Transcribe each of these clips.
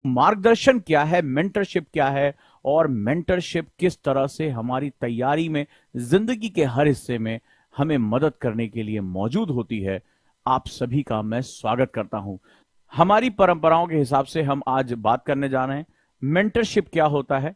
मार्गदर्शन क्या है, मेंटरशिप क्या है, और मेंटरशिप किस तरह से हमारी तैयारी में, जिंदगी के हर हिस्से में हमें मदद करने के लिए मौजूद होती है, आप सभी का मैं स्वागत करता हूं। हमारी परंपराओं के हिसाब से हम आज बात करने जा रहे हैं मेंटरशिप क्या होता है,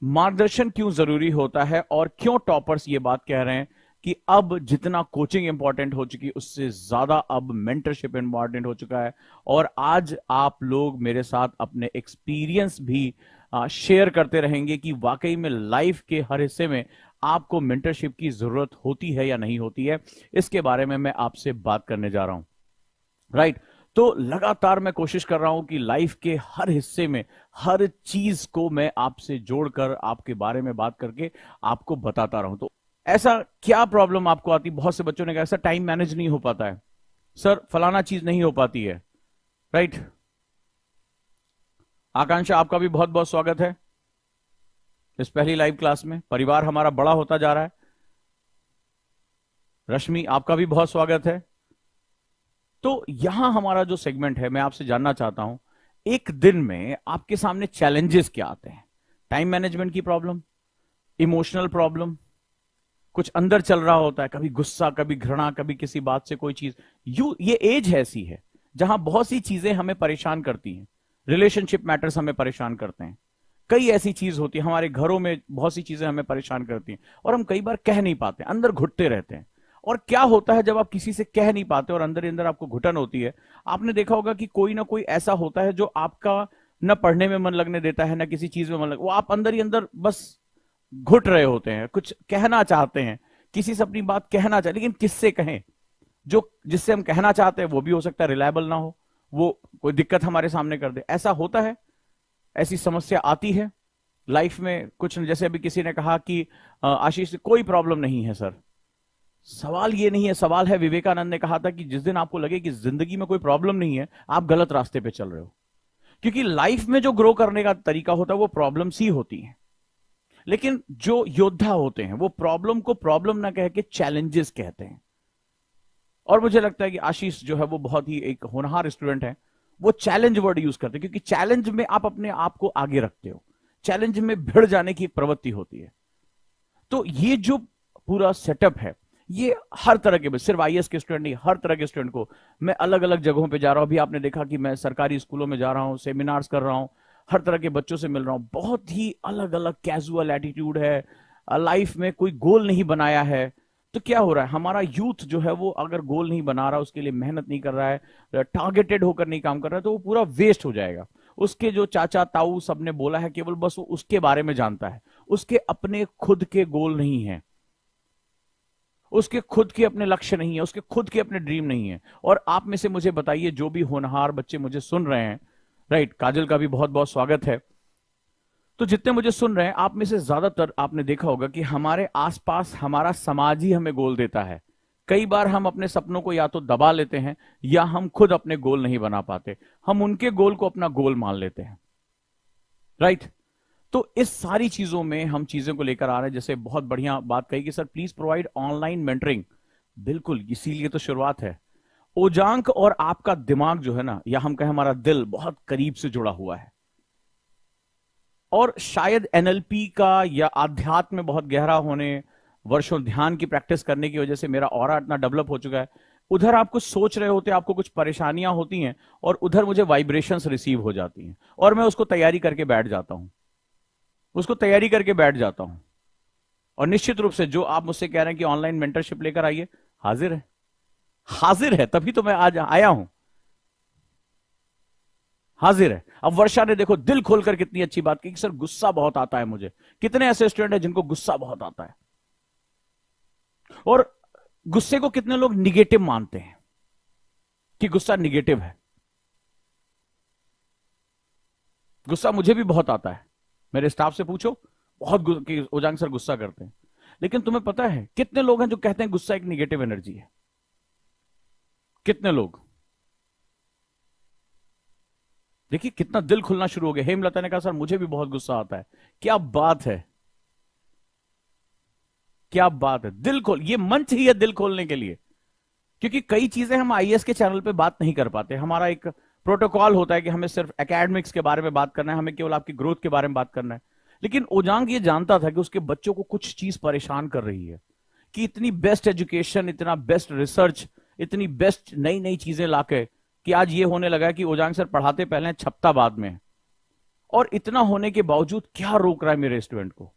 मार्गदर्शन क्यों जरूरी होता है, और क्यों टॉपर्स ये बात कह रहे हैं कि अब जितना कोचिंग इंपॉर्टेंट हो चुकी उससे ज्यादा अब मेंटरशिप इंपॉर्टेंट हो चुका है। और आज आप लोग मेरे साथ अपने एक्सपीरियंस भी शेयर करते रहेंगे कि वाकई में लाइफ के हर हिस्से में आपको मेंटरशिप की जरूरत होती है या नहीं होती है। इसके बारे में मैं आपसे बात करने जा रहा हूं। राइट। तो लगातार मैं कोशिश कर रहा हूं कि लाइफ के हर हिस्से में हर चीज को मैं आपसे जोड़कर आपके बारे में बात करके आपको बताता रहूं। तो ऐसा क्या प्रॉब्लम आपको आती? बहुत से बच्चों ने कहा सर टाइम मैनेज नहीं हो पाता है, सर फलाना चीज नहीं हो पाती है। राइट। आकांक्षा, आपका भी बहुत बहुत स्वागत है इस पहली लाइव क्लास में। परिवार हमारा बड़ा होता जा रहा है। रश्मि, आपका भी बहुत स्वागत है। तो यहां हमारा जो सेगमेंट है, मैं आपसे जानना चाहता हूं एक दिन में आपके सामने चैलेंजेस क्या आते हैं? टाइम मैनेजमेंट की प्रॉब्लम, इमोशनल प्रॉब्लम, कुछ अंदर चल रहा होता है, कभी गुस्सा, कभी घृणा, कभी किसी बात से कोई चीज। ये एज ऐसी है जहां बहुत सी चीजें हमें परेशान करती हैं। रिलेशनशिप मैटर्स हमें परेशान करते हैं, कई ऐसी चीज होती है हमारे घरों में, बहुत सी चीजें हमें परेशान करती हैं और हम कई बार कह नहीं पाते, अंदर घुटते रहते हैं। और क्या होता है जब आप किसी से कह नहीं पाते और अंदर ही अंदर आपको घुटन होती है? आपने देखा होगा कि कोई ना कोई ऐसा होता है जो आपका न पढ़ने में मन लगने देता है, न किसी चीज में मन लग, वो आप अंदर ही अंदर बस घुट रहे होते हैं, कुछ कहना चाहते हैं, किसी से अपनी बात कहना चाहते, लेकिन किससे कहें? जो जिससे हम कहना चाहते हैं वो भी हो सकता है रिलायबल ना हो, वो कोई दिक्कत हमारे सामने कर दे। ऐसा होता है, ऐसी समस्या आती है लाइफ में कुछ। जैसे अभी किसी ने कहा कि आशीष कोई प्रॉब्लम नहीं है। सर सवाल ये नहीं है, सवाल है, विवेकानंद ने कहा था कि जिस दिन आपको लगे कि जिंदगी में कोई प्रॉब्लम नहीं है, आप गलत रास्ते पे चल रहे हो। क्योंकि लाइफ में जो ग्रो करने का तरीका होता है वो प्रॉब्लम्स ही होती हैं। लेकिन जो योद्धा होते हैं वो प्रॉब्लम को प्रॉब्लम ना कह के चैलेंजेस कहते हैं। और मुझे लगता है कि आशीष जो है वो बहुत ही एक होनहार स्टूडेंट है, वो चैलेंज वर्ड यूज करते हैं, क्योंकि चैलेंज में आप अपने आप को आगे रखते हो, चैलेंज में भिड़ जाने की प्रवृत्ति होती है। तो ये जो पूरा सेटअप है, ये हर तरह के, सिर्फ आईएएस के स्टूडेंट नहीं, हर तरह के स्टूडेंट को मैं अलग अलग जगहों पे जा रहा हूं। अभी आपने देखा कि मैं सरकारी स्कूलों में जा रहा हूं, सेमिनार्स कर रहा हूं, हर तरह के बच्चों से मिल रहा हूं। बहुत ही अलग अलग कैजुअल एटीट्यूड है, लाइफ में कोई गोल नहीं बनाया है। तो क्या हो रहा है, हमारा यूथ जो है वो अगर गोल नहीं बना रहा, उसके लिए मेहनत नहीं कर रहा है, टारगेटेड होकर नहीं काम कर रहा है, तो वो पूरा वेस्ट हो जाएगा। उसके जो चाचा ताऊ सबने बोला है, केवल बस वो उसके बारे में जानता है, उसके अपने खुद के गोल नहीं है, उसके खुद के अपने लक्ष्य नहीं है, उसके खुद के अपने ड्रीम नहीं है। और आप में से मुझे बताइए, जो भी होनहार बच्चे मुझे सुन रहे हैं, राइट, काजल का भी बहुत बहुत स्वागत है। तो जितने मुझे सुन रहे हैं, आप में से ज्यादातर आपने देखा होगा कि हमारे आसपास हमारा समाज ही हमें गोल देता है। कई बार हम अपने सपनों को या तो दबा लेते हैं या हम खुद अपने गोल नहीं बना पाते, हम उनके गोल को अपना गोल मान लेते हैं। राइट। तो इस सारी चीजों में हम चीजों को लेकर आ रहे हैं। जैसे बहुत बढ़िया बात कही कि sir please provide online mentoring. बिल्कुल, इसीलिए तो शुरुआत है। ओजांक और आपका दिमाग जो है ना, या हम कहें हमारा दिल, बहुत करीब से जुड़ा हुआ है। और शायद एनएलपी का या आध्यात्म में बहुत गहरा होने, वर्षों ध्यान की प्रैक्टिस करने की वजह से मेरा ऑरा इतना डेवलप हो चुका है। उधर आप कुछ सोच रहे होते, आपको कुछ परेशानियां होती हैं, और उधर मुझे वाइब्रेशंस रिसीव हो जाती हैं, और मैं उसको तैयारी करके बैठ जाता हूं, और निश्चित रूप से जो आप मुझसे कह रहे हैं कि ऑनलाइन मेंटरशिप लेकर आइए, हाजिर है, हाजिर है, तभी तो मैं आज आया हूं, हाजिर है। अब वर्षा ने देखो दिल खोलकर कितनी अच्छी बात की कि सर गुस्सा बहुत आता है मुझे। कितने ऐसे स्टूडेंट हैं जिनको गुस्सा बहुत आता है? और गुस्से को कितने लोग निगेटिव मानते हैं कि गुस्सा निगेटिव है? गुस्सा मुझे भी बहुत आता है, मेरे स्टाफ से पूछो, बहुत ओजांग सर गुस्सा करते हैं। लेकिन तुम्हें पता है कितने लोग हैं जो कहते हैं गुस्सा एक निगेटिव एनर्जी है? कितने लोग? देखिए कितना दिल खुलना शुरू हो गया। हेमलता ने कहा सर मुझे भी बहुत गुस्सा आता है। क्या बात है, क्या बात है। दिल खोल, ये मंच ही है दिल खोलने के लिए। क्योंकि कई चीजें हम आईएएस के चैनल पे बात नहीं कर पाते, हमारा एक प्रोटोकॉल होता है कि हमें सिर्फ एकेडमिक्स के बारे में बात करना है, हमें केवल आपकी ग्रोथ के बारे में बात करना है। लेकिन ओजांग ये जानता था कि उसके बच्चों को कुछ चीज परेशान कर रही है, कि इतनी बेस्ट एजुकेशन, इतना बेस्ट रिसर्च, इतनी बेस्ट नई नई चीजें लाके, कि आज ये होने लगा है कि ओजांग सर पढ़ाते पहले हैं, छपता बाद में है। और इतना होने के बावजूद क्या रोक रहा है मेरे स्टूडेंट को?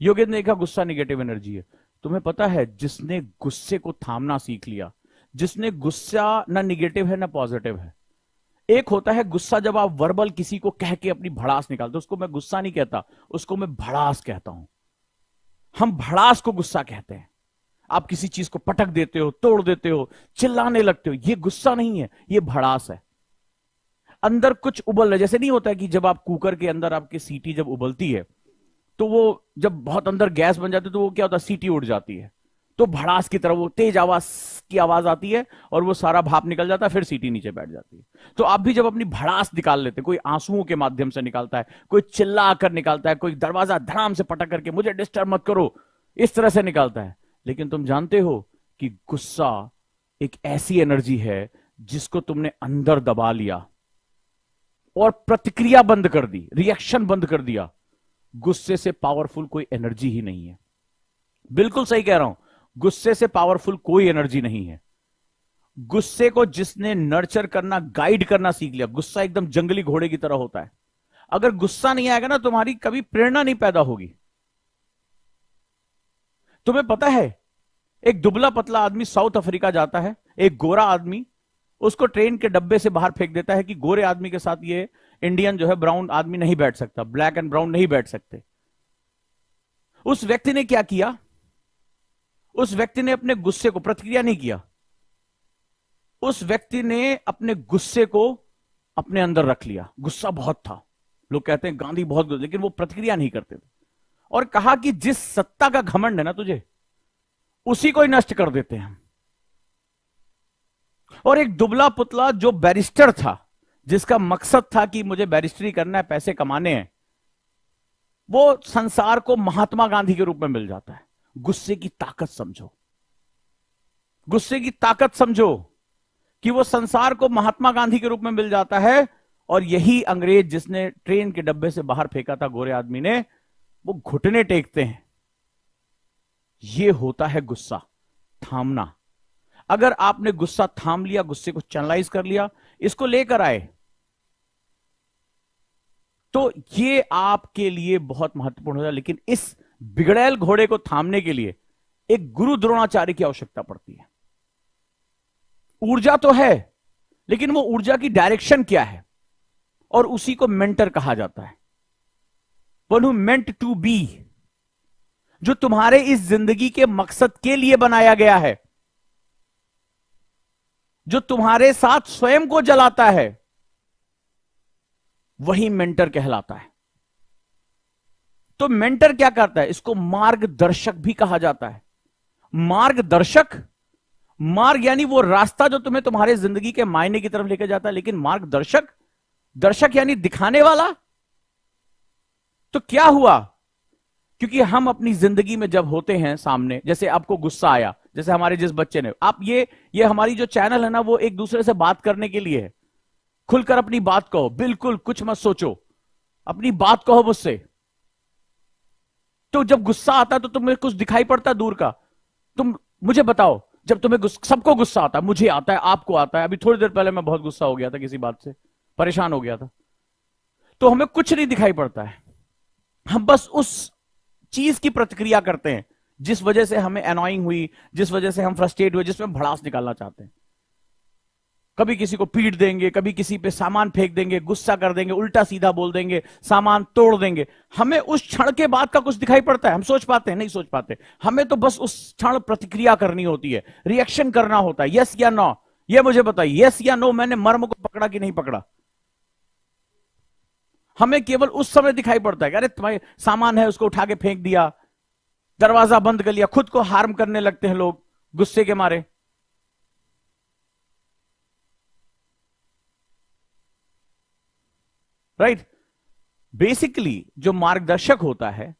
योगेंद्र ने कहा गुस्सा निगेटिव एनर्जी है। तुम्हें पता है, जिसने गुस्से को थामना सीख लिया, जिसने गुस्सा ना निगेटिव है ना पॉजिटिव है। एक होता है गुस्सा जब आप वर्बल किसी को कह के अपनी भड़ास निकालते हो, उसको मैं गुस्सा नहीं कहता, उसको मैं भड़ास कहता हूं। हम भड़ास को गुस्सा कहते हैं। आप किसी चीज को पटक देते हो, तोड़ देते हो, चिल्लाने लगते हो, ये गुस्सा नहीं है, ये भड़ास है। अंदर कुछ उबल रहा है। जैसे नहीं होता कि जब आप कुकर के अंदर आपकी सीटी जब उबलती है, तो वो जब बहुत अंदर गैस बन जाती है तो वो क्या होता है, सीटी उड़ जाती है, तो भड़ास की तरह वो तेज आवाज की आवाज आती है और वो सारा भाप निकल जाता है, फिर सीटी नीचे बैठ जाती है। तो आप भी जब अपनी भड़ास निकाल लेते, कोई आंसुओं के माध्यम से निकालता है, कोई चिल्ला कर निकालता है, कोई दरवाजा धड़ाम से पटक करके मुझे डिस्टर्ब मत करो, इस तरह से निकालता है। लेकिन तुम जानते हो कि गुस्सा एक ऐसी एनर्जी है जिसको तुमने अंदर दबा लिया और प्रतिक्रिया बंद कर दी, रिएक्शन बंद कर दिया। गुस्से से पावरफुल कोई एनर्जी ही नहीं है। बिल्कुल सही कह रहा हूं, गुस्से से पावरफुल कोई एनर्जी नहीं है। गुस्से को जिसने नर्चर करना, गाइड करना सीख लिया, गुस्सा एकदम जंगली घोड़े की तरह होता है। अगर गुस्सा नहीं आएगा ना, तुम्हारी कभी प्रेरणा नहीं पैदा होगी। तुम्हें पता है, एक दुबला पतला आदमी साउथ अफ्रीका जाता है, एक गोरा आदमी उसको ट्रेन के डब्बे से बाहर फेंक देता है कि गोरे आदमी के साथ ये इंडियन जो है ब्राउन आदमी नहीं बैठ सकता, ब्लैक एंड ब्राउन नहीं बैठ सकते। उस व्यक्ति ने क्या किया? उस व्यक्ति ने अपने गुस्से को, प्रतिक्रिया नहीं किया, उस व्यक्ति ने अपने गुस्से को अपने अंदर रख लिया। गुस्सा बहुत था, लोग कहते हैं गांधी बहुत गुस्सा, लेकिन वो प्रतिक्रिया नहीं करते थे। और कहा कि जिस सत्ता का घमंड है ना तुझे, उसी को ही नष्ट कर देते हैं। और एक दुबला पुतला जो बैरिस्टर था, जिसका मकसद था कि मुझे बैरिस्टरी करना है, पैसे कमाने हैं, वो संसार को महात्मा गांधी के रूप में मिल जाता है। गुस्से की ताकत समझो, गुस्से की ताकत समझो कि वो संसार को महात्मा गांधी के रूप में मिल जाता है। और यही अंग्रेज जिसने ट्रेन के डब्बे से बाहर फेंका था गोरे आदमी ने, वो घुटने टेकते हैं। ये होता है गुस्सा थामना। अगर आपने गुस्सा थाम लिया, गुस्से को चैनलाइज कर लिया, इसको लेकर आए, तो ये आपके लिए बहुत महत्वपूर्ण हो जाए। लेकिन इस बिगड़ैल घोड़े को थामने के लिए एक गुरु द्रोणाचार्य की आवश्यकता पड़ती है। ऊर्जा तो है, लेकिन वो ऊर्जा की डायरेक्शन क्या है? और उसी को मेंटर कहा जाता है। One who meant to be, जो तुम्हारे इस जिंदगी के मकसद के लिए बनाया गया है, जो तुम्हारे साथ स्वयं को जलाता है, वही मेंटर कहलाता है। तो मेंटर क्या करता है? इसको मार्गदर्शक भी कहा जाता है। मार्गदर्शक, मार्ग यानी वो रास्ता जो तुम्हें तुम्हारे जिंदगी के मायने की तरफ लेकर जाता है। लेकिन मार्गदर्शक, दर्शक यानी दिखाने वाला। तो क्या हुआ? क्योंकि हम अपनी जिंदगी में जब होते हैं सामने, जैसे आपको गुस्सा आया, जैसे हमारे जिस बच्चे ने, आप ये हमारी जो चैनल है ना, वो एक दूसरे से बात करने के लिए है। खुलकर अपनी बात कहो, बिल्कुल कुछ मत सोचो, अपनी बात कहो मुझसे। तो जब गुस्सा आता है तो तुम्हें कुछ दिखाई पड़ता है दूर का? तुम मुझे बताओ, जब तुम्हें सबको गुस्सा आता है, मुझे आता है, आपको आता है। अभी थोड़ी देर पहले मैं बहुत गुस्सा हो गया था, किसी बात से परेशान हो गया था। तो हमें कुछ नहीं दिखाई पड़ता है, हम बस उस चीज की प्रतिक्रिया करते हैं जिस वजह से हमें अनॉइंग हुई, जिस वजह से हम फ्रस्ट्रेट हुए, जिसमें भड़ास निकालना चाहते हैं। कभी किसी को पीट देंगे, कभी किसी पे सामान फेंक देंगे, गुस्सा कर देंगे, उल्टा सीधा बोल देंगे, सामान तोड़ देंगे। हमें उस क्षण के बाद का कुछ दिखाई पड़ता है? हम सोच पाते हैं? नहीं सोच पाते। हमें तो बस उस क्षण प्रतिक्रिया करनी होती है, रिएक्शन करना होता है, यस या नो। ये मुझे बताइए, यस या नो, मैंने मर्म को पकड़ा कि नहीं पकड़ा? हमें केवल उस समय दिखाई पड़ता है कि अरे तुम्हारे सामान है, उसको उठा के फेंक दिया, दरवाजा बंद कर लिया। खुद को हार्म करने लगते हैं लोग गुस्से के मारे। राइट? बेसिकली जो मार्गदर्शक होता है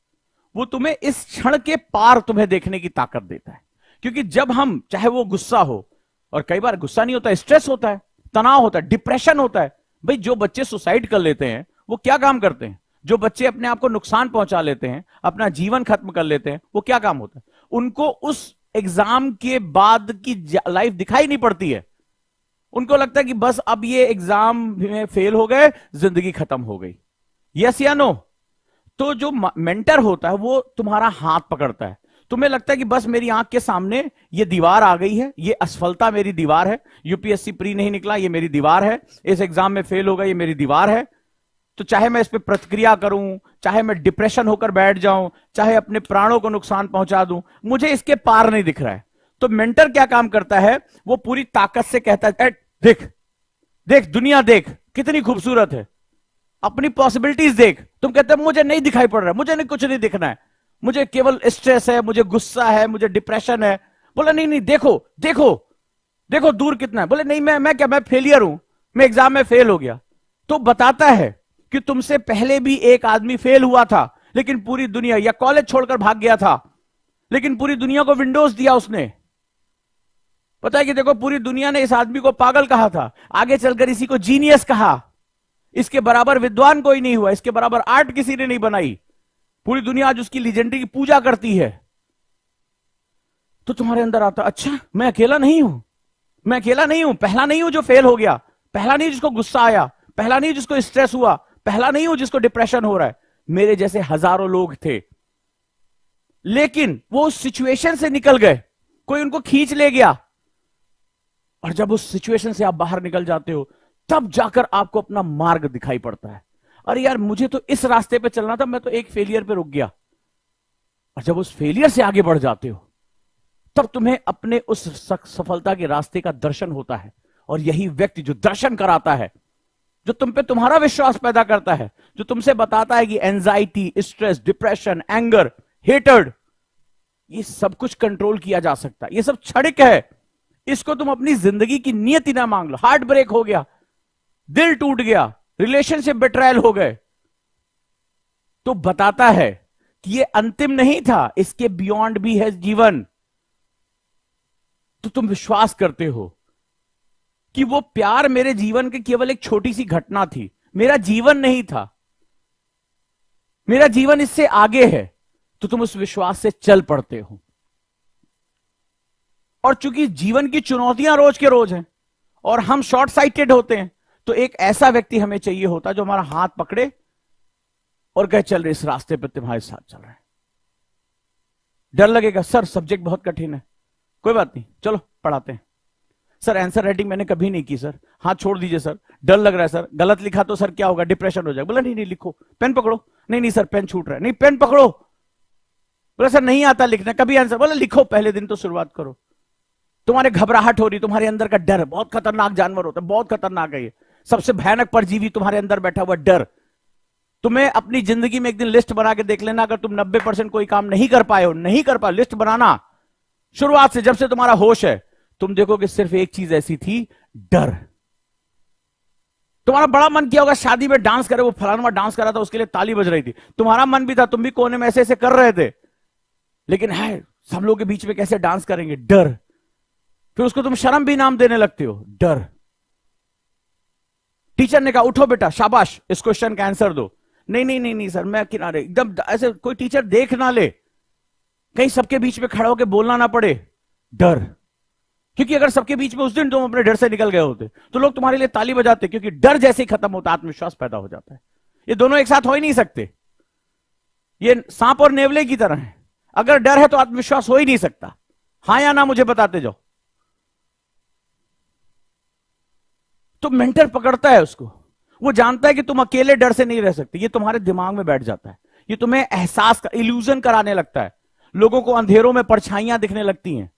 वो तुम्हें इस क्षण के पार तुम्हें देखने की ताकत देता है। क्योंकि जब हम, चाहे वो गुस्सा हो, और कई बार गुस्सा नहीं होता, स्ट्रेस होता है, तनाव होता है, डिप्रेशन होता है। भाई जो बच्चे सुसाइड कर लेते हैं वो क्या काम करते हैं? जो बच्चे अपने आप को नुकसान पहुंचा लेते हैं, अपना जीवन खत्म कर लेते हैं, वो क्या काम होता है? उनको उस एग्जाम के बाद की लाइफ दिखाई नहीं पड़ती है। उनको लगता है कि बस अब ये एग्जाम में फेल हो गए, जिंदगी खत्म हो गई। यस या नो? तो जो मेंटर होता है वो तुम्हारा हाथ पकड़ता है। तुम्हें लगता है कि बस मेरी आंख के सामने ये दीवार आ गई है, ये असफलता मेरी दीवार है, यूपीएससी प्री नहीं निकला ये मेरी दीवार है, इस एग्जाम में फेल हो गया ये मेरी दीवार है। तो चाहे मैं इस पर प्रतिक्रिया करूं, चाहे मैं डिप्रेशन होकर बैठ जाऊं, चाहे अपने प्राणों को नुकसान पहुंचा दूं, मुझे इसके पार नहीं दिख रहा है। तो मेंटर क्या काम करता है? वो पूरी ताकत से कहता है, देख देख दुनिया देख कितनी खूबसूरत है, अपनी पॉसिबिलिटीज देख। तुम कहते हो मुझे नहीं दिखाई पड़ रहा है, मुझे नहीं कुछ नहीं दिखना है, मुझे केवल स्ट्रेस है, मुझे गुस्सा है, मुझे डिप्रेशन है। बोला नहीं नहीं, देखो देखो देखो दूर कितना है। बोले नहीं मैं क्या, मैं फेलियर हूं, मैं एग्जाम में फेल हो गया। तो बताता है कि तुमसे पहले भी एक आदमी फेल हुआ था, लेकिन पूरी दुनिया, या कॉलेज छोड़कर भाग गया था, लेकिन पूरी दुनिया को विंडोज दिया उसने। पता है कि देखो पूरी दुनिया ने इस आदमी को पागल कहा था, आगे चलकर इसी को जीनियस कहा। इसके बराबर विद्वान कोई नहीं हुआ, इसके बराबर आर्ट किसी ने नहीं बनाई। पूरी दुनिया आज उसकी लीजेंडरी की पूजा करती है। तो तुम्हारे अंदर आता, अच्छा मैं अकेला नहीं हूं, मैं अकेला नहीं हूं, पहला नहीं हूं जो फेल हो गया, पहला नहीं जिसको गुस्सा आया, पहला नहीं जिसको स्ट्रेस हुआ, पहला नहीं हूं जिसको डिप्रेशन हो रहा है। मेरे जैसे हजारों लोग थे, लेकिन वो उस सिचुएशन से निकल गए, कोई उनको खींच ले गया। और जब उस सिचुएशन से आप बाहर निकल जाते हो, तब जाकर आपको अपना मार्ग दिखाई पड़ता है। अरे यार मुझे तो इस रास्ते पे चलना था, मैं तो एक फेलियर पे रुक गया। और जब उस फेलियर से आगे बढ़ जाते हो, तब तुम्हें अपने उस सफलता के रास्ते का दर्शन होता है। और यही व्यक्ति जो दर्शन कराता है, जो तुम पे तुम्हारा विश्वास पैदा करता है, जो तुमसे बताता है कि anxiety, stress, depression, anger, hatred, ये सब कुछ कंट्रोल किया जा सकता है, ये सब क्षणिक है। इसको तुम अपनी जिंदगी की नियति ना मांग लो। हार्ट ब्रेक हो गया, दिल टूट गया, रिलेशनशिप बेट्रायल हो गए, तो बताता है कि ये अंतिम नहीं था, इसके बियॉन्ड भी है जीवन। तो तुम विश्वास करते हो कि वो प्यार मेरे जीवन की केवल एक छोटी सी घटना थी, मेरा जीवन नहीं था, मेरा जीवन इससे आगे है। तो तुम उस विश्वास से चल पड़ते हो। और चूंकि जीवन की चुनौतियां रोज के रोज हैं और हम शॉर्ट साइटेड होते हैं, तो एक ऐसा व्यक्ति हमें चाहिए होता जो हमारा हाथ पकड़े और कहे चल रहे इस रास्ते पर तुम्हारे साथ चल रहे हैं। डर लगेगा, सर सब्जेक्ट बहुत कठिन है, कोई बात नहीं चलो पढ़ाते हैं। सर आंसर राइटिंग मैंने कभी नहीं की सर, हाथ छोड़ दीजिए सर, डर लग रहा है सर, गलत लिखा तो सर क्या होगा, डिप्रेशन हो जाएगा। बोला नहीं नहीं लिखो, पेन पकड़ो। नहीं नहीं सर पेन छूट रहा है, नहीं पेन पकड़ो। बोला सर नहीं आता लिखना कभी आंसर। बोला लिखो, पहले दिन तो शुरुआत करो। तुम्हारे घबराहट हो रही, तुम्हारे अंदर का डर, बहुत खतरनाक जानवर होता है, बहुत खतरनाक है ये, सबसे भयानक परजीवी तुम्हारे अंदर बैठा हुआ डर। तुम्हें अपनी जिंदगी में एक दिन लिस्ट बना के देख लेना, अगर तुम 90% कोई काम नहीं कर पाए हो, नहीं कर पाए, लिस्ट बनाना शुरुआत से, जब से तुम्हारा होश है, तुम देखोगे सिर्फ एक चीज ऐसी थी, डर। तुम्हारा बड़ा मन किया होगा शादी में डांस करे, वो फलाना डांस कर रहा था उसके लिए ताली बज रही थी, तुम्हारा मन भी था, तुम भी कोने में ऐसे ऐसे कर रहे थे, लेकिन है सब लोगों के बीच में कैसे डांस करेंगे, डर। फिर उसको तुम शर्म भी नाम देने लगते हो, डर। टीचर ने कहा उठो बेटा शाबाश इस क्वेश्चन का आंसर दो। नहीं नहीं नहीं नहीं सर मैं किनारे, एकदम ऐसे कोई टीचर देख ना ले, कहीं सबके बीच में खड़ा होकर बोलना ना पड़े, डर। क्योंकि अगर सबके बीच में उस दिन तुम अपने डर से निकल गए होते तो लोग तुम्हारे लिए ताली बजाते, क्योंकि डर जैसे ही खत्म होता आत्मविश्वास पैदा हो जाता है। ये दोनों एक साथ हो ही नहीं सकते, ये सांप और नेवले की तरह है। अगर डर है तो आत्मविश्वास हो ही नहीं सकता। हां या ना मुझे बताते जाओ। तो मेंटर पकड़ता है उसको, वो जानता है कि तुम अकेले डर से नहीं रह सकते, ये तुम्हारे दिमाग में बैठ जाता है, ये तुम्हें एहसास का इल्यूजन कराने लगता है। लोगों को अंधेरों में परछाइयां दिखने लगती हैं,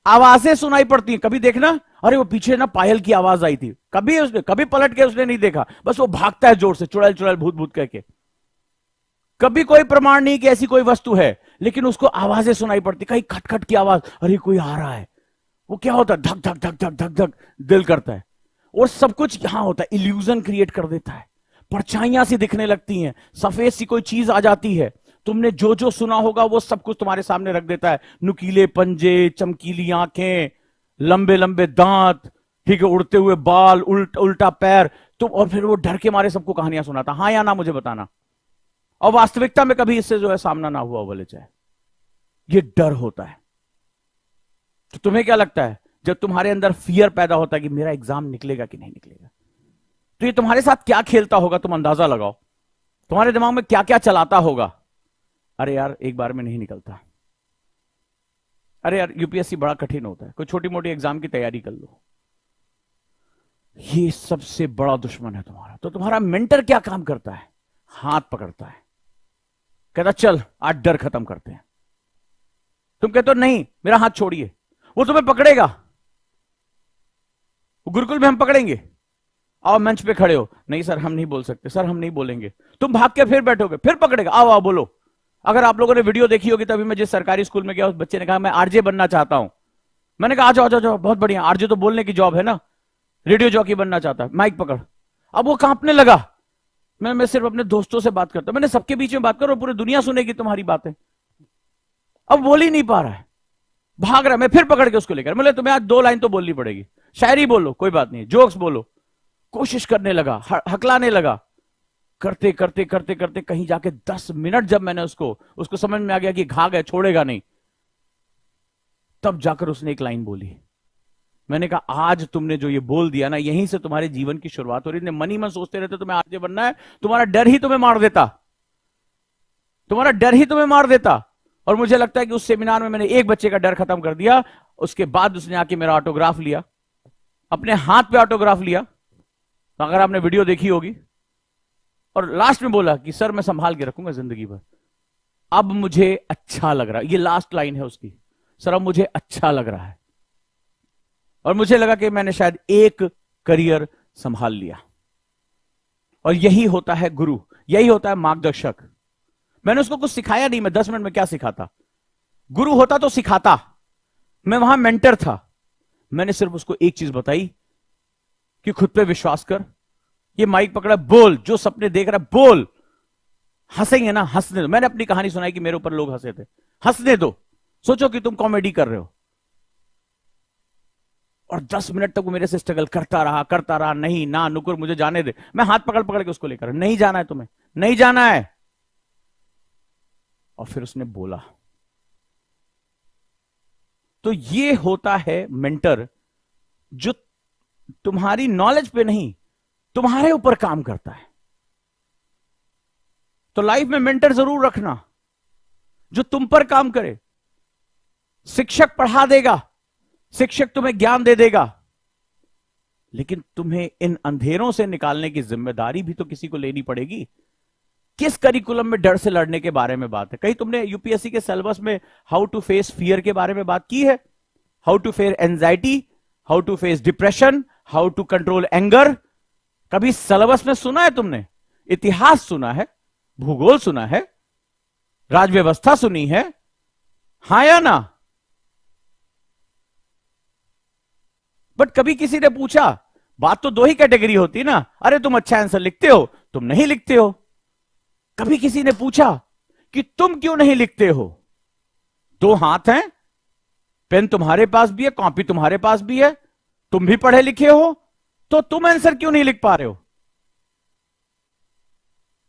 आवाजें सुनाई पड़ती हैं। कभी देखना अरे वो पीछे ना पायल की आवाज आई थी, कभी पलट के उसने नहीं देखा, बस वो भागता है जोर से, चुड़ैल चुड़ैल भूत भूत कह के। कभी कोई प्रमाण नहीं कि ऐसी कोई वस्तु है, लेकिन उसको आवाजें सुनाई पड़ती, कहीं खटखट की आवाज, अरे कोई आ रहा है। वो क्या होता है, धक धक धक धक धक धक दिल करता है। और सब कुछ यहां होता है, इल्यूजन क्रिएट कर देता है, परछाइयां सी दिखने लगती हैं, सफेद सी कोई चीज आ जाती है। तुमने जो जो सुना होगा वो सब कुछ तुम्हारे सामने रख देता है, नुकीले पंजे, चमकीली आंखें, लंबे लंबे दांत, ठीक है, उड़ते हुए बाल, उल्टा पैर, तुम, और फिर वो डर के मारे सबको कहानियां सुनाता, हाँ या ना मुझे बताना। और वास्तविकता में कभी इससे जो है सामना ना हुआ बोले चाहे, ये डर होता है। तो तुम्हें क्या लगता है, जब तुम्हारे अंदर फियर पैदा होता है कि मेरा एग्जाम निकलेगा कि नहीं निकलेगा, तो ये तुम्हारे साथ क्या खेलता होगा, तुम अंदाजा लगाओ, तुम्हारे दिमाग में क्या क्या चलाता होगा। अरे यार एक बार में नहीं निकलता, अरे यार यूपीएससी बड़ा कठिन होता है, कोई छोटी मोटी एग्जाम की तैयारी कर लो। ये सबसे बड़ा दुश्मन है तुम्हारा। तो तुम्हारा मेंटर क्या काम करता है, हाथ पकड़ता है, कहता चल आज डर खत्म करते हैं। तुम कहते हो नहीं मेरा हाथ छोड़िए, वो तुम्हें पकड़ेगा, गुरुकुल में हम पकड़ेंगे, आओ मंच पे खड़े हो, नहीं सर हम नहीं बोल सकते, सर हम नहीं बोलेंगे, तुम भाग के फिर बैठोगे, फिर पकड़ेगा, आओ आओ बोलो। अगर आप लोगों ने वीडियो देखी होगी, तभी मैं जिस सरकारी स्कूल में गया उस बच्चे ने कहा मैं आरजे बनना चाहता हूं। मैंने कहा आ जाओ जाओ, बहुत बढ़िया, आरजे तो बोलने की जॉब है ना, रेडियो जॉकी बनना चाहता है, माइक पकड़। अब वो कांपने लगा। मैं सिर्फ अपने दोस्तों से बात करता हूं, मैंने सबके बीच में बात करो, पूरी दुनिया सुनेगी तुम्हारी बातें। अब बोल ही नहीं पा रहा है, भाग रहा है। मैं फिर पकड़ के उसको लेकर, बोले तुम्हें आज 2 लाइन तो बोलनी पड़ेगी, शायरी बोलो कोई बात नहीं, जोक्स बोलो। कोशिश करने लगा, हकलाने लगा, करते करते करते करते कहीं जाके 10 मिनट जब मैंने उसको समझ में आ गया कि घा गया, छोड़ेगा नहीं, तब जाकर उसने एक लाइन बोली। मैंने कहा आज तुमने जो ये बोल दिया ना, यहीं से तुम्हारे जीवन की शुरुआत हो रही है। मन ही मन सोचते रहते तुम्हें आरजे बनना है, तुम्हारा डर ही तुम्हें मार देता, तुम्हारा डर ही तुम्हें मार देता। और मुझे लगता है कि उस सेमिनार में मैंने एक बच्चे का डर खत्म कर दिया। उसके बाद उसने आके मेरा ऑटोग्राफ लिया, अपने हाथ पे ऑटोग्राफ लिया, तो अगर आपने वीडियो देखी होगी, और लास्ट में बोला कि सर मैं संभाल के रखूंगा जिंदगी भर, अब मुझे अच्छा लग रहा है। ये लास्ट लाइन है उसकी, सर अब मुझे अच्छा लग रहा है। और मुझे लगा कि मैंने शायद एक करियर संभाल लिया। और यही होता है गुरु, यही होता है मार्गदर्शक। मैंने उसको कुछ सिखाया नहीं, मैं 10 मिनट में क्या सिखाता, गुरु होता तो सिखाता, मैं वहां मेंटर था। मैंने सिर्फ उसको एक चीज बताई कि खुद पे विश्वास कर, ये माइक पकड़ा, बोल, जो सपने देख रहा है बोल, हंसेंगे ना हंसने दो। मैंने अपनी कहानी सुनाई कि मेरे ऊपर लोग हंसे थे, हंसने दो, सोचो कि तुम कॉमेडी कर रहे हो। और 10 मिनट तक वो मेरे से स्ट्रगल करता रहा, नहीं ना नुकुर मुझे जाने दे। मैं हाथ पकड़ पकड़ के उसको लेकर, नहीं जाना है तुम्हें, नहीं जाना है। और फिर उसने बोला। तो ये होता है मेंटर, जो तुम्हारी नॉलेज पे नहीं, तुम्हारे ऊपर काम करता है। तो लाइफ में मेंटर जरूर रखना, जो तुम पर काम करे। शिक्षक पढ़ा देगा, शिक्षक तुम्हें ज्ञान दे देगा, लेकिन तुम्हें इन अंधेरों से निकालने की जिम्मेदारी भी तो किसी को लेनी पड़ेगी। किस करिकुलम में डर से लड़ने के बारे में बात है? कहीं तुमने यूपीएससी के सिलेबस में हाउ टू फेस फियर के बारे में बात की है? How to face anxiety, how to face depression, how to control anger? कभी सिलेबस में सुना है तुमने? इतिहास सुना है, भूगोल सुना है, राज व्यवस्था सुनी है, हां या ना? बट कभी किसी ने पूछा, बात तो 2 ही कैटेगरी होती ना, अरे तुम अच्छा आंसर लिखते हो, तुम नहीं लिखते हो। कभी किसी ने पूछा कि तुम क्यों नहीं लिखते हो? 2 हाथ हैं, पेन तुम्हारे पास भी है, कॉपी तुम्हारे पास भी है, तुम भी पढ़े लिखे हो, तो तुम आंसर क्यों नहीं लिख पा रहे हो?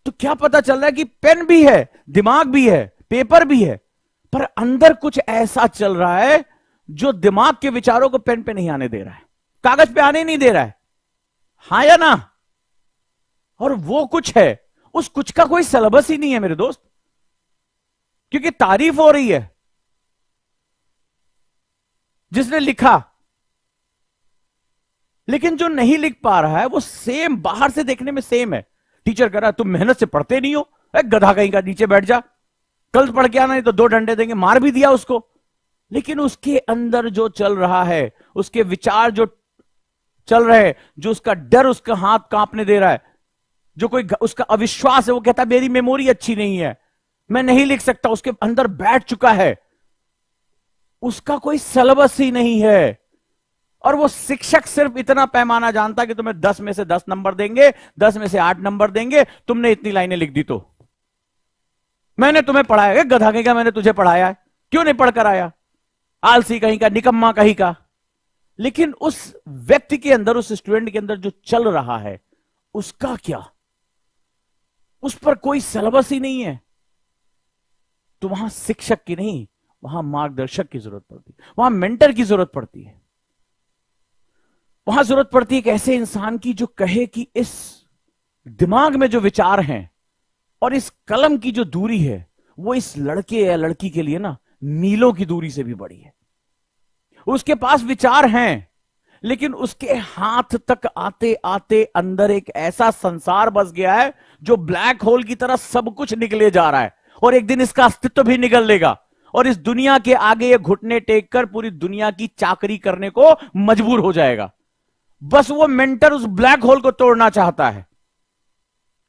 तो क्या पता चल रहा है कि पेन भी है, दिमाग भी है, पेपर भी है, पर अंदर कुछ ऐसा चल रहा है जो दिमाग के विचारों को पेन पे नहीं आने दे रहा है, कागज पे आने नहीं दे रहा है, हां या ना? और वो कुछ है, उस कुछ का कोई सिलेबस ही नहीं है मेरे दोस्त, क्योंकि तारीफ हो रही है जिसने लिखा, लेकिन जो नहीं लिख पा रहा है वो सेम, बाहर से देखने में सेम है। टीचर कह रहा है तुम मेहनत से पढ़ते नहीं हो, गधा कहीं का, नीचे बैठ जा, कल पढ़ के आना नहीं तो 2 डंडे देंगे, मार भी दिया उसको। लेकिन उसके अंदर जो चल रहा है, उसके विचार जो चल रहे हैं, जो उसका डर उसका हाथ कांपने दे रहा है, जो कोई उसका अविश्वास है, वो कहता है मेरी मेमोरी अच्छी नहीं है, मैं नहीं लिख सकता, उसके अंदर बैठ चुका है, उसका कोई सिलेबस ही नहीं है। और वो शिक्षक सिर्फ इतना पैमाना जानता है कि तुम्हें 10 में से 10 नंबर देंगे, 10 में से 8 नंबर देंगे, तुमने इतनी लाइनें लिख दी तो। मैंने तुम्हें पढ़ाया, गधा कहीं का मैंने तुझे पढ़ाया है, क्यों नहीं पढ़कर आया? आलसी कहीं का, निकम्मा कहीं का। लेकिन उस व्यक्ति के अंदर, उस स्टूडेंट के अंदर जो चल रहा है उसका क्या, उस पर कोई सिलेबस ही नहीं है। तो वहां शिक्षक की नहीं, वहां मार्गदर्शक की जरूरत पड़ती है, वहां मेंटर की जरूरत पड़ती है। वहां जरूरत पड़ती है एक ऐसे इंसान की जो कहे कि इस दिमाग में जो विचार हैं और इस कलम की जो दूरी है वो इस लड़के या लड़की के लिए ना मीलों की दूरी से भी बड़ी है। उसके पास विचार हैं, लेकिन उसके हाथ तक आते आते अंदर एक ऐसा संसार बस गया है जो ब्लैक होल की तरह सब कुछ निकले जा रहा है, और एक दिन इसका अस्तित्व भी निकल लेगा और इस दुनिया के आगे ये घुटने टेक कर पूरी दुनिया की चाकरी करने को मजबूर हो जाएगा। बस वो मेंटर उस ब्लैक होल को तोड़ना चाहता है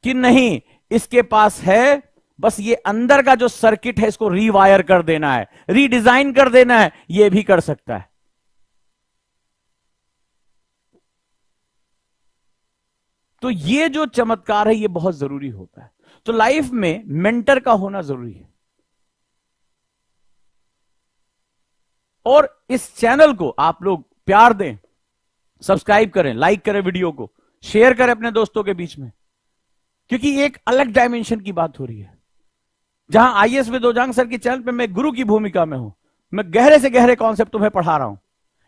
कि नहीं, इसके पास है बस ये अंदर का जो सर्किट है इसको रीवायर कर देना है, रीडिजाइन कर देना है, ये भी कर सकता है। तो ये जो चमत्कार है ये बहुत जरूरी होता है। तो लाइफ में मेंटर का होना जरूरी है। और इस चैनल को आप लोग प्यार दें, सब्सक्राइब करें, लाइक करें, वीडियो को शेयर करें अपने दोस्तों के बीच में, क्योंकि एक अलग डायमेंशन की बात हो रही है। जहां आईएएस विद ओजांग सर के चैनल पे मैं गुरु की भूमिका में हूं, मैं गहरे से गहरे कॉन्सेप्ट तुम्हें पढ़ा रहा हूं।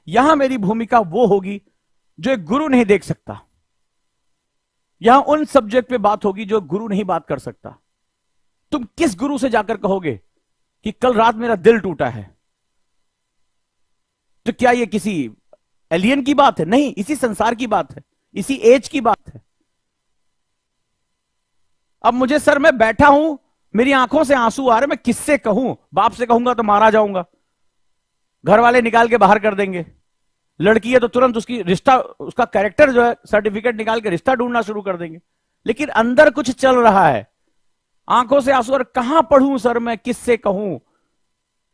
यहां मेरी भूमिका वो होगी जो एक गुरु नहीं देख सकता। यहां उन सब्जेक्ट पे बात होगी जो गुरु नहीं बात कर सकता। तुम किस गुरु से जाकर कहोगे कि कल रात मेरा दिल टूटा है? तो क्या ये किसी एलियन की बात है? नहीं, इसी संसार की बात है, इसी एज की बात है। अब मुझे सर मैं बैठा हूं, मेरी आंखों से आंसू आ रहे, मैं किससे कहूं? बाप से कहूंगा तो मारा जाऊंगा, घर वाले निकाल के बाहर कर देंगे। लड़की है तो तुरंत उसकी रिश्ता, उसका कैरेक्टर जो है सर्टिफिकेट निकाल के रिश्ता ढूंढना शुरू कर देंगे। लेकिन अंदर कुछ चल रहा है, आंखों से आंसू, और कहां पढ़ूं सर मैं, किससे कहूं,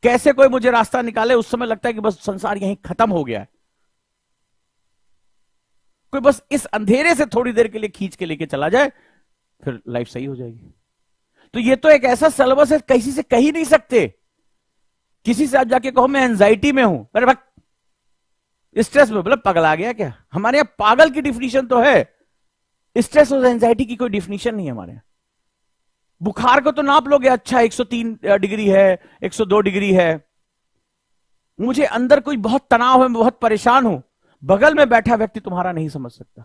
कैसे कोई मुझे रास्ता निकाले? उस समय लगता है कि बस संसार यहीं खत्म हो गया है। कोई बस इस अंधेरे से थोड़ी देर के लिए खींच के लेके चला जाए, फिर लाइफ सही हो जाएगी। तो ये तो एक ऐसा सिलेबस है, किसी से कह ही नहीं सकते। किसी से आप जाके कहो मैं एंजाइटी में हूं, अरे भाई स्ट्रेस में, मतलब पगला गया क्या? हमारे यहां पागल की डिफिनीशन तो है, स्ट्रेस और एंजाइटी की कोई डिफिनीशन नहीं है हमारे यहां। बुखार को तो नाप लोगे, अच्छा 103 डिग्री है, 102 डिग्री है। मुझे अंदर कोई बहुत तनाव है, मैं बहुत परेशान हूं, बगल में बैठा व्यक्ति तुम्हारा नहीं समझ सकता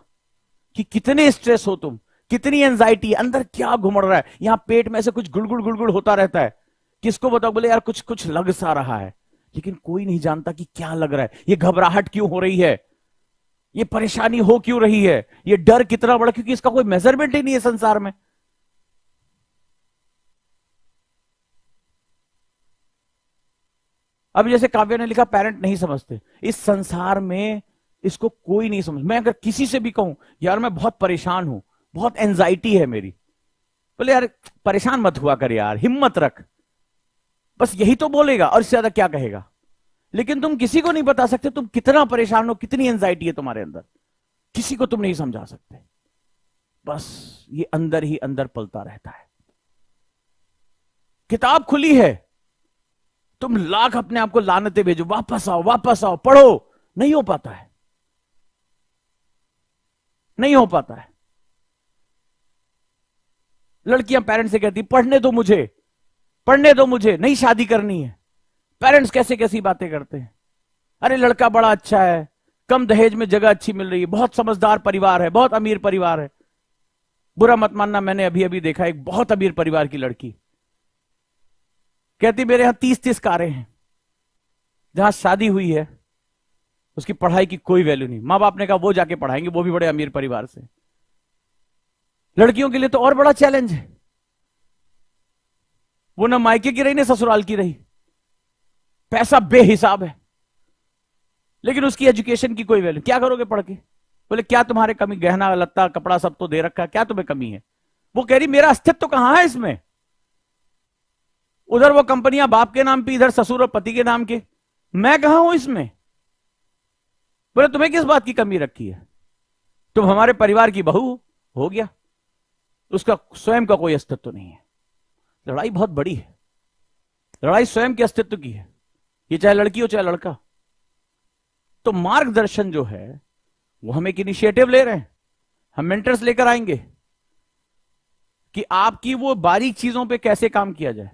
कि कितने स्ट्रेस हो तुम, कितनी एंजाइटी, अंदर क्या घुमड़ रहा है। यहां पेट में से कुछ गुड़गुड़ गुड़गुड़ होता रहता है, किसको बताओ? बोले यार कुछ कुछ लग सा रहा है, लेकिन कोई नहीं जानता कि क्या लग रहा है, ये घबराहट क्यों हो रही है, ये परेशानी हो क्यों रही है, ये डर कितना बड़ा, क्योंकि इसका कोई मेजरमेंट ही नहीं है संसार में। अब जैसे काव्य ने लिखा, पेरेंट नहीं समझते, इस संसार में इसको कोई नहीं समझ। मैं अगर किसी से भी कहूं यार मैं बहुत परेशान हूं, बहुत एंजाइटी है मेरी, बोले यार परेशान मत हुआ कर यार, हिम्मत रख, बस यही तो बोलेगा और इससे ज्यादा क्या कहेगा। लेकिन तुम किसी को नहीं बता सकते तुम कितना परेशान हो, कितनी एंजाइटी है तुम्हारे अंदर, किसी को तुम नहीं समझा सकते। बस ये अंदर ही अंदर पलता रहता है। किताब खुली है, तुम लाख अपने आप को लानते भेजो, वापस आओ वापस आओ, पढ़ो, नहीं हो पाता है, नहीं हो पाता है। लड़कियां पेरेंट्स से कहती पढ़ने दो मुझे, पढ़ने दो मुझे, नहीं शादी करनी है। पेरेंट्स कैसे कैसी बातें करते हैं, अरे लड़का बड़ा अच्छा है, कम दहेज में जगह अच्छी मिल रही है, बहुत समझदार परिवार है, बहुत अमीर परिवार है। बुरा मत मानना, मैंने अभी अभी देखा एक बहुत अमीर परिवार की लड़की कहती मेरे यहां 30-30 कारें हैं, जहां शादी हुई है उसकी पढ़ाई की कोई वैल्यू नहीं। मां बाप ने कहा वो जाके पढ़ाएंगे, वो भी बड़े अमीर परिवार से। लड़कियों के लिए तो और बड़ा चैलेंज है, वो ना मायके की रही ना ससुराल की रही, पैसा बेहिसाब है, लेकिन उसकी एजुकेशन की कोई वैल्यू। क्या करोगे पढ़ के? बोले क्या तुम्हारे कमी, गहना लत्ता कपड़ा सब तो दे रखा है, क्या तुम्हें कमी है? वो कह रही मेरा अस्तित्व तो कहां है इसमें। उधर वो कंपनियां बाप के नाम पे, इधर ससुर और पति के नाम के, मैं कहां हूं इसमें। बोले तुम्हें किस बात की कमी रखी है, तुम हमारे परिवार की बहू हो गया, उसका स्वयं का कोई अस्तित्व नहीं है। लड़ाई बहुत बड़ी है, लड़ाई स्वयं के अस्तित्व की है, ये चाहे लड़की हो चाहे लड़का। तो मार्गदर्शन जो है वो हम एक इनिशिएटिव ले रहे हैं, हम मेंटर्स लेकर आएंगे कि आपकी वो बारीक चीजों पे कैसे काम किया जाए।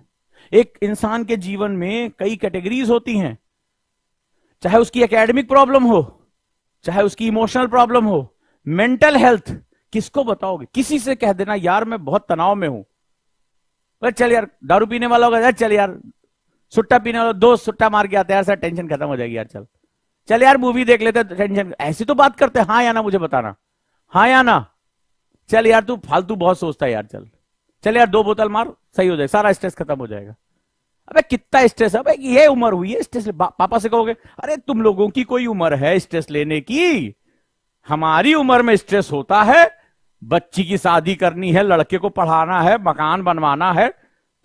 एक इंसान के जीवन में कई कैटेगरीज होती हैं, चाहे उसकी एकेडमिक प्रॉब्लम हो, चाहे उसकी इमोशनल प्रॉब्लम हो, मेंटल हेल्थ। किसको बताओगे? किसी से कह देना यार मैं बहुत तनाव में हूं, अरे चल यार दारू पीने वाला होगा, यार चल यार सुट्टा पीने वाला दोस्त सुट्टा मार के आता है यार, सर टेंशन खत्म हो जाएगी यार, चल चल यार मूवी देख लेते टेंशन। ऐसी तो बात करते हैं, हाँ या ना मुझे बताना, हाँ या ना। चल यार तू फालतू बहुत सोचता है यार, चल चल यार 2 बोतल मार, सही हो जाए, सारा स्ट्रेस खत्म हो जाएगा। अबे कितना स्ट्रेस है, ये उम्र हुई है स्ट्रेस। पापा से कहोगे अरे तुम लोगों की कोई उम्र है स्ट्रेस लेने की? हमारी उम्र में स्ट्रेस होता है, बच्ची की शादी करनी है, लड़के को पढ़ाना है, मकान बनवाना है।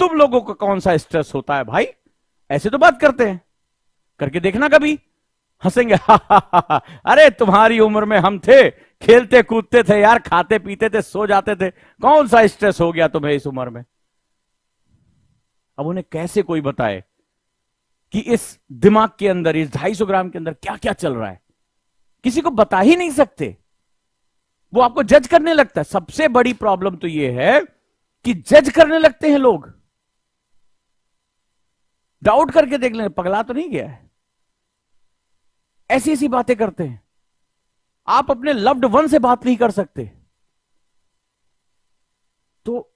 तुम लोगों को कौन सा स्ट्रेस होता है भाई? ऐसे तो बात करते हैं, करके देखना कभी, हंसेंगे अरे तुम्हारी उम्र में हम थे, खेलते कूदते थे यार, खाते पीते थे, सो जाते थे, कौन सा स्ट्रेस हो गया तुम्हें इस उम्र में? अब उन्हें कैसे कोई बताए कि इस दिमाग के अंदर, इस 250 ग्राम के अंदर क्या क्या चल रहा है? किसी को बता ही नहीं सकते, वो आपको जज करने लगता है। सबसे बड़ी प्रॉब्लम तो ये है कि जज करने लगते हैं लोग। डाउट करके देख लें पगला तो नहीं गया है, ऐसी ऐसी बातें करते हैं। आप अपने लव्ड वन से बात नहीं कर सकते तो,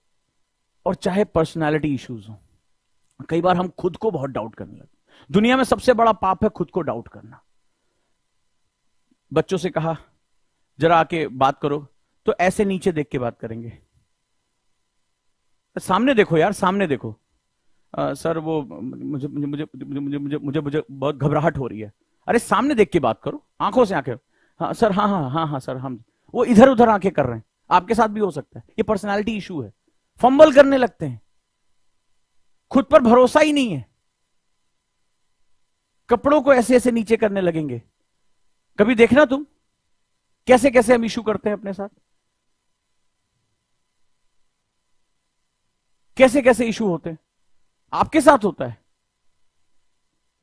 और चाहे पर्सनालिटी इश्यूज हो, कई बार हम खुद को बहुत डाउट करने लगते। दुनिया में सबसे बड़ा पाप है खुद को डाउट करना। बच्चों से कहा जरा आके बात करो, तो ऐसे नीचे देख के बात करेंगे। सामने देखो यार, सामने देखो। सर वो मुझे मुझे मुझे मुझे मुझे मुझे मुझे बहुत घबराहट हो रही है। अरे सामने देख के बात करो, आंखों से आंखें। हाँ सर, हाँ हाँ हाँ हाँ सर, हम वो इधर उधर आंखें कर रहे हैं। आपके साथ भी हो सकता है, ये पर्सनालिटी इशू है। फंबल करने लगते हैं, खुद पर भरोसा ही नहीं है, कपड़ों को ऐसे ऐसे नीचे करने लगेंगे। कभी देखना तुम कैसे कैसे हम इशू करते हैं अपने साथ, कैसे कैसे इशू होते हैं। आपके साथ होता है,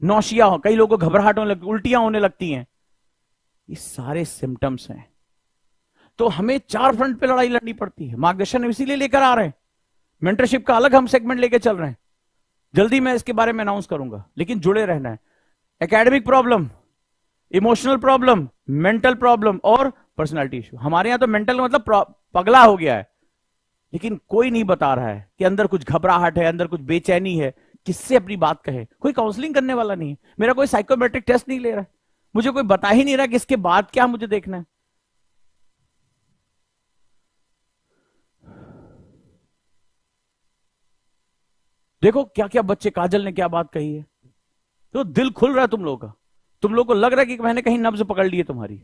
नौशिया हो, कई लोगों को घबराहट होने लगती, उल्टियां होने लगती हैं। ये सारे सिम्टम्स हैं। तो हमें 4 फ्रंट पे लड़ाई लड़नी पड़ती है। मार्गदर्शन इसीलिए लेकर आ रहे हैं, मेंटरशिप का अलग हम सेगमेंट लेकर चल रहे हैं। जल्दी मैं इसके बारे में अनाउंस करूंगा, लेकिन जुड़े रहना है। Academic problem, emotional problem, mental problem और पर्सनालिटी इशू। हमारे यहां तो मेंटल मतलब पगला हो गया है, लेकिन कोई नहीं बता रहा है कि अंदर कुछ घबराहट है, अंदर कुछ बेचैनी है। किससे अपनी बात कहे? कोई काउंसलिंग करने वाला नहीं है, मेरा कोई साइकोमेट्रिक टेस्ट नहीं ले रहा है, मुझे कोई बता ही नहीं रहा कि इसके बाद क्या मुझे देखना है। देखो क्या क्या बच्चे, काजल ने क्या बात कही है, तो दिल खुल रहा है तुम लोगों का। तुम लोगों को लग रहा है कि मैंने कहीं नब्ज पकड़ ली है तुम्हारी,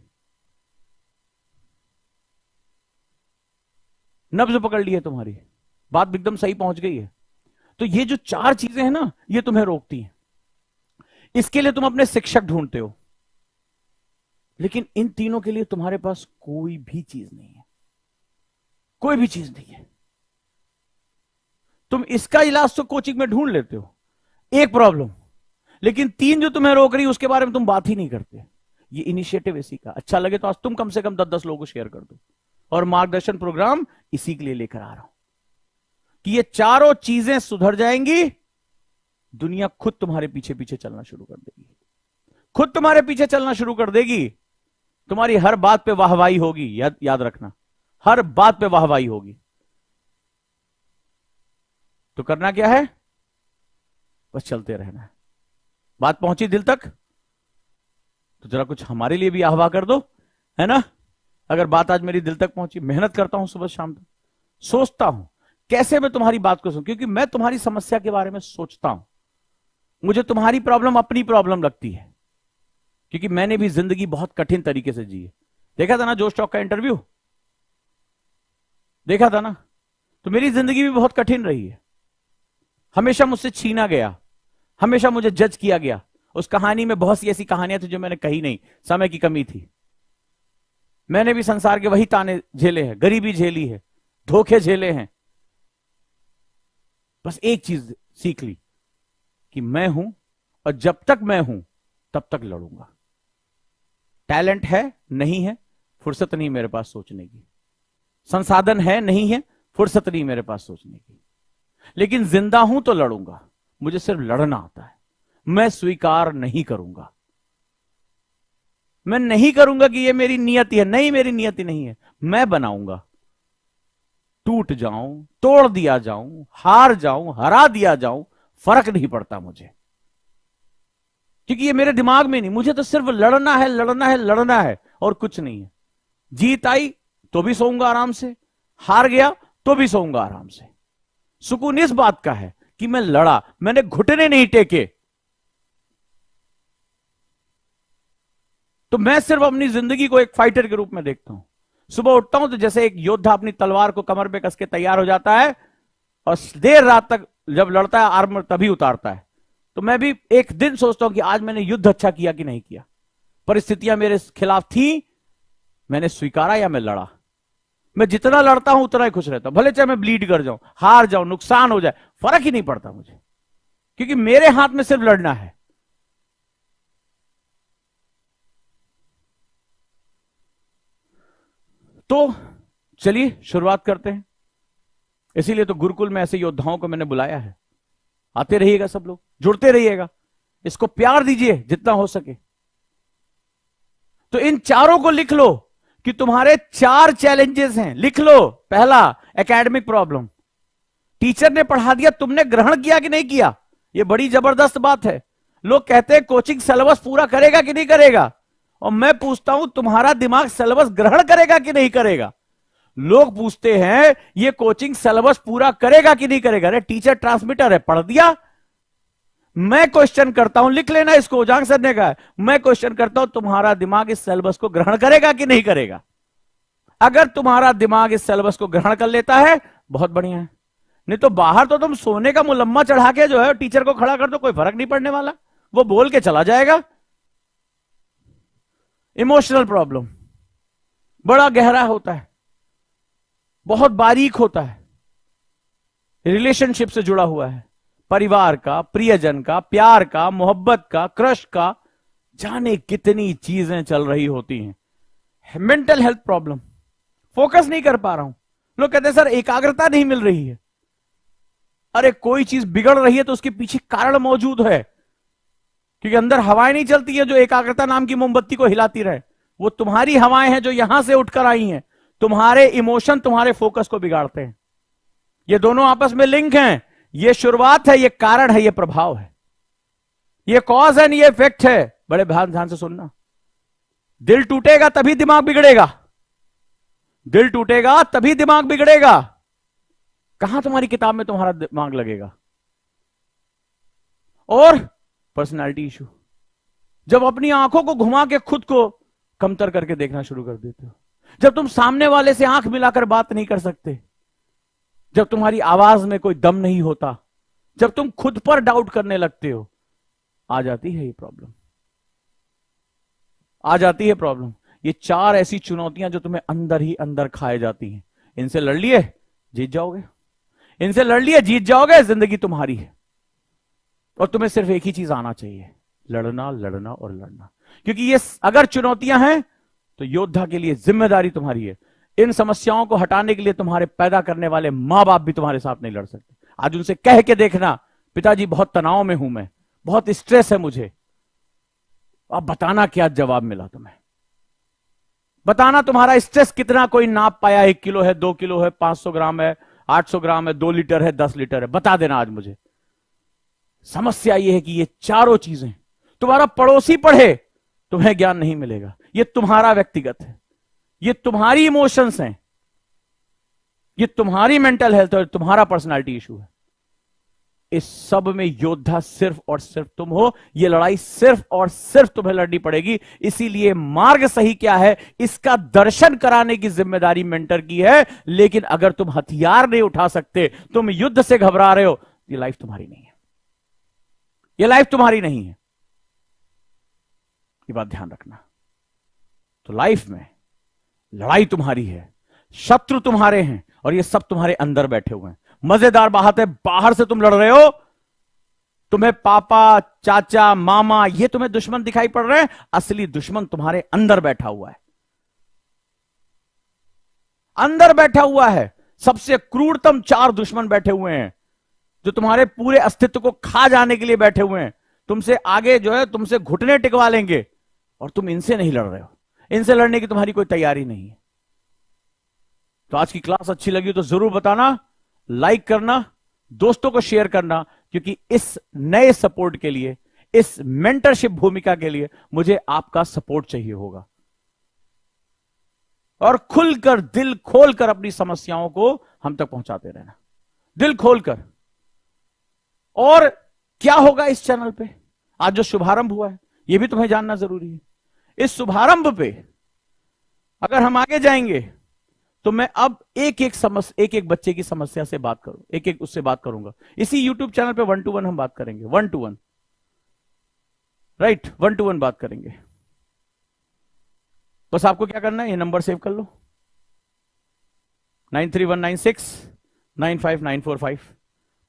नब्ज पकड़ ली है तुम्हारी, बात एकदम सही पहुंच गई है। तो ये जो 4 चीजें हैं ना, ये तुम्हें रोकती हैं। इसके लिए तुम अपने शिक्षक ढूंढते हो, लेकिन इन तीनों के लिए तुम्हारे पास कोई भी चीज नहीं है, कोई भी चीज नहीं है। तुम इसका इलाज तो कोचिंग में ढूंढ लेते हो, एक प्रॉब्लम, लेकिन 3 जो तुम्हें रोक रही है उसके बारे में तुम बात ही नहीं करते। ये इनिशिएटिव इसी का। अच्छा लगे तो आज तुम कम से कम 10-10 लोगों को शेयर कर दो। और मार्गदर्शन प्रोग्राम इसी के लिए लेकर आ रहा हूं कि ये चारों चीजें सुधर जाएंगी, दुनिया खुद तुम्हारे पीछे पीछे चलना शुरू कर देगी, खुद तुम्हारे पीछे चलना शुरू कर देगी। तुम्हारी हर बात पे वाहवाही होगी, याद रखना, हर बात पे वाहवाही होगी। तो करना क्या है? बस चलते रहना है। बात पहुंची दिल तक तो जरा कुछ हमारे लिए भी आह्वान कर दो, है ना? अगर बात आज मेरी दिल तक पहुंची, मेहनत करता हूं सुबह शाम तक, सोचता हूं कैसे मैं तुम्हारी बात को सुनूं, क्योंकि मैं तुम्हारी समस्या के बारे में सोचता हूं। मुझे तुम्हारी प्रॉब्लम अपनी प्रॉब्लम लगती है, क्योंकि मैंने भी जिंदगी बहुत कठिन तरीके से जी है। देखा था ना जोश टॉक का इंटरव्यू, देखा था ना? तो मेरी जिंदगी भी बहुत कठिन रही है। हमेशा मुझसे छीना गया, हमेशा मुझे जज किया गया। उस कहानी में बहुत सी ऐसी कहानियां थी जो मैंने कही नहीं, समय की कमी थी। मैंने भी संसार के वही ताने झेले हैं, गरीबी झेली है, धोखे झेले हैं। बस एक चीज सीख ली कि मैं हूं, और जब तक मैं हूं तब तक लड़ूंगा। टैलेंट है नहीं है, फुर्सत नहीं मेरे पास सोचने की। संसाधन है नहीं है, फुर्सत नहीं मेरे पास सोचने की। लेकिन जिंदा हूं तो लड़ूंगा, मुझे सिर्फ लड़ना आता है। मैं स्वीकार नहीं करूंगा, मैं नहीं करूंगा कि ये मेरी नियति है। नहीं, मेरी नियति नहीं है, मैं बनाऊंगा। टूट जाऊं, तोड़ दिया जाऊं, हार जाऊं, हरा दिया जाऊं, फर्क नहीं पड़ता मुझे, क्योंकि ये मेरे दिमाग में नहीं। मुझे तो सिर्फ लड़ना है, लड़ना है, लड़ना है, और कुछ नहीं है। जीत आई तो भी सोऊंगा आराम से, हार गया तो भी सोऊंगा आराम से। सुकून इस बात का है कि मैं लड़ा, मैंने घुटने नहीं टेके। तो मैं सिर्फ अपनी जिंदगी को एक फाइटर के रूप में देखता हूं। सुबह उठता हूं तो जैसे एक योद्धा अपनी तलवार को कमर पे कस के तैयार हो जाता है, और देर रात तक जब लड़ता है आर्मर तभी उतारता है। तो मैं भी एक दिन सोचता हूं कि आज मैंने युद्ध अच्छा किया कि नहीं किया। परिस्थितियां मेरे खिलाफ थी, मैंने स्वीकारा या मैं लड़ा। मैं जितना लड़ता हूं उतना ही खुश रहता हूं, भले चाहे मैं ब्लीड कर जाऊं, हार जाऊं, नुकसान हो जाए, फर्क ही नहीं पड़ता मुझे, क्योंकि मेरे हाथ में सिर्फ लड़ना है। तो चलिए शुरुआत करते हैं। इसीलिए तो गुरुकुल में ऐसे योद्धाओं को मैंने बुलाया है। आते रहिएगा सब लोग, जुड़ते रहिएगा, इसको प्यार दीजिए जितना हो सके। तो इन चारों को लिख लो कि तुम्हारे 4 चैलेंजेस हैं। लिख लो। पहला, एकेडमिक प्रॉब्लम। टीचर ने पढ़ा दिया, तुमने ग्रहण किया कि नहीं किया? यह बड़ी जबरदस्त बात है। लोग कहते हैं कोचिंग सिलेबस पूरा करेगा कि नहीं करेगा, और मैं पूछता हूं तुम्हारा दिमाग सिलेबस ग्रहण करेगा कि नहीं करेगा? लोग पूछते हैं ये कोचिंग सिलेबस पूरा करेगा कि नहीं करेगा। अरे टीचर ट्रांसमीटर है, पढ़ दिया। मैं क्वेश्चन करता हूं, लिख लेना इसको, जांग सर ने कहा है, मैं क्वेश्चन करता हूं तुम्हारा दिमाग इस सिलेबस को ग्रहण करेगा कि नहीं करेगा? अगर तुम्हारा दिमाग इस सिलेबस को ग्रहण कर लेता है, बहुत बढ़िया है। नहीं तो बाहर तो तुम सोने का मुलम्मा चढ़ा के जो है टीचर को खड़ा कर दो, कोई फर्क नहीं पड़ने वाला, वो बोल के चला जाएगा। इमोशनल प्रॉब्लम बड़ा गहरा होता है, बहुत बारीक होता है, रिलेशनशिप से जुड़ा हुआ है, परिवार का, प्रियजन का, प्यार का, मोहब्बत का, क्रश का, जाने कितनी चीजें चल रही होती हैं। मेंटल हेल्थ प्रॉब्लम, फोकस नहीं कर पा रहा हूं। लोग कहते हैं सर एकाग्रता नहीं मिल रही है। अरे कोई चीज बिगड़ रही है तो उसके पीछे कारण मौजूद है, क्योंकि अंदर हवाएं नहीं चलती है जो एकाग्रता नाम की मोमबत्ती को हिलाती रहे। वो तुम्हारी हवाएं हैं जो यहां से उठकर आई हैं। तुम्हारे इमोशन तुम्हारे फोकस को बिगाड़ते हैं। ये दोनों आपस में लिंक हैं। ये शुरुआत है, ये कारण है, ये प्रभाव है, ये कॉज एंड ये इफेक्ट है। बड़े ध्यान से सुनना। दिल टूटेगा तभी दिमाग बिगड़ेगा, दिल टूटेगा तभी दिमाग बिगड़ेगा। कहां तुम्हारी किताब में तुम्हारा दिमाग लगेगा? और पर्सनालिटी इशू, जब अपनी आंखों को घुमा के खुद को कमतर करके देखना शुरू कर देते हो, जब तुम सामने वाले से आंख मिलाकर बात नहीं कर सकते, जब तुम्हारी आवाज में कोई दम नहीं होता, जब तुम खुद पर डाउट करने लगते हो, आ जाती है ये प्रॉब्लम, आ जाती है प्रॉब्लम। ये 4 ऐसी चुनौतियां जो तुम्हें अंदर ही अंदर खाए जाती हैं। इनसे लड़ लिए जीत जाओगे, इनसे लड़ लिए जीत जाओगे, जिंदगी तुम्हारी है। और तुम्हें सिर्फ एक ही चीज आना चाहिए, लड़ना, लड़ना और लड़ना। क्योंकि ये अगर चुनौतियां हैं तो योद्धा के लिए जिम्मेदारी तुम्हारी है। इन समस्याओं को हटाने के लिए तुम्हारे पैदा करने वाले मां बाप भी तुम्हारे साथ नहीं लड़ सकते। आज उनसे कह के देखना, पिताजी बहुत तनाव में हूं, मैं बहुत स्ट्रेस है मुझे। अब बताना क्या जवाब मिला तुम्हें? बताना तुम्हारा स्ट्रेस कितना कोई नाप पाया? 1 किलो है, 2 किलो है, 500 ग्राम है, 800 ग्राम है, 2 लीटर है, 10 लीटर है, बता देना आज मुझे। समस्या यह है कि ये चारों चीजें तुम्हारा पड़ोसी पढ़े, तुम्हें ज्ञान नहीं मिलेगा। ये तुम्हारा व्यक्तिगत है, ये तुम्हारी इमोशंस हैं, ये तुम्हारी मेंटल हेल्थ और तुम्हारा पर्सनालिटी इशू है। इस सब में योद्धा सिर्फ और सिर्फ तुम हो। ये लड़ाई सिर्फ और सिर्फ तुम्हें लड़नी पड़ेगी। इसीलिए मार्ग सही क्या है इसका दर्शन कराने की जिम्मेदारी मेंटर की है। लेकिन अगर तुम हथियार नहीं उठा सकते, तुम युद्ध से घबरा रहे हो, ये लाइफ तुम्हारी नहीं है, ये लाइफ तुम्हारी नहीं है। ये बात ध्यान रखना। तो लाइफ में लड़ाई तुम्हारी है, शत्रु तुम्हारे हैं, और ये सब तुम्हारे अंदर बैठे हुए हैं। मजेदार बात है, बाहर से तुम लड़ रहे हो, तुम्हें पापा, चाचा, मामा ये तुम्हें दुश्मन दिखाई पड़ रहे हैं, असली दुश्मन तुम्हारे अंदर बैठा हुआ है। अंदर बैठा हुआ है। सबसे क्रूरतम 4 दुश्मन बैठे हुए हैं जो तुम्हारे पूरे अस्तित्व को खा जाने के लिए बैठे हुए हैं। तुमसे आगे जो है तुमसे घुटने टिकवा लेंगे, और तुम इनसे नहीं लड़ रहे हो। इनसे लड़ने की तुम्हारी कोई तैयारी नहीं है। तो आज की क्लास अच्छी लगी तो जरूर बताना, लाइक करना, दोस्तों को शेयर करना, क्योंकि इस नए सपोर्ट के लिए, इस मेंटरशिप भूमिका के लिए मुझे आपका सपोर्ट चाहिए होगा। और खुलकर, दिल खोलकर अपनी समस्याओं को हम तक पहुंचाते रहना, दिल खोलकर। और क्या होगा इस चैनल पे? आज जो शुभारंभ हुआ है यह भी तुम्हें जानना जरूरी है। इस शुभारंभ पे अगर हम आगे जाएंगे तो मैं अब एक एक बच्चे की समस्या से बात करूं, एक एक उससे बात करूंगा। इसी YouTube चैनल पे 1 to 1 हम बात करेंगे, 1 to 1, राइट, 1 to 1 बात करेंगे। बस आपको क्या करना है, ये नंबर सेव कर लो, 9319695945।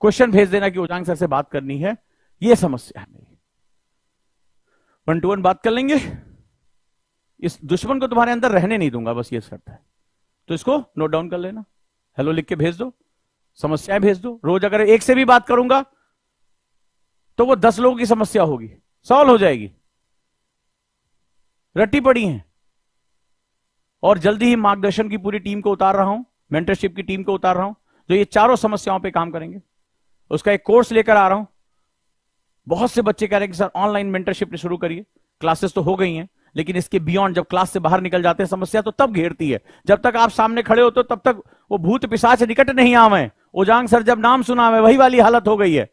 क्वेश्चन भेज देना कि उजांग सर से बात करनी है, ये समस्या है मेरी। 1 to 1 बात कर लेंगे। इस दुश्मन को तुम्हारे अंदर रहने नहीं दूंगा, बस ये शर्त है। तो इसको नोट डाउन कर लेना, हेलो लिख के भेज दो, समस्याएं भेज दो। रोज अगर एक से भी बात करूंगा तो वो 10 लोगों की समस्या होगी, सॉल्व हो जाएगी। रट्टी पड़ी हैं। और जल्दी ही मार्गदर्शन की पूरी टीम को उतार रहा हूं, मेंटरशिप की टीम को उतार रहा हूं, जो ये चारों समस्याओं पे काम करेंगे। उसका एक कोर्स लेकर आ रहा हूं। बहुत से बच्चे कह रहे हैं कि सर ऑनलाइन मेंटरशिप शुरू करिए। क्लासेस तो हो गई हैं, लेकिन इसके बियॉन्ड जब क्लास से बाहर निकल जाते हैं समस्या तो तब घेरती है। जब तक आप सामने खड़े होते हो तब तक वो भूत पिशाच निकट नहीं आवे। उजांग सर जब नाम सुना है वही वाली हालत हो गई है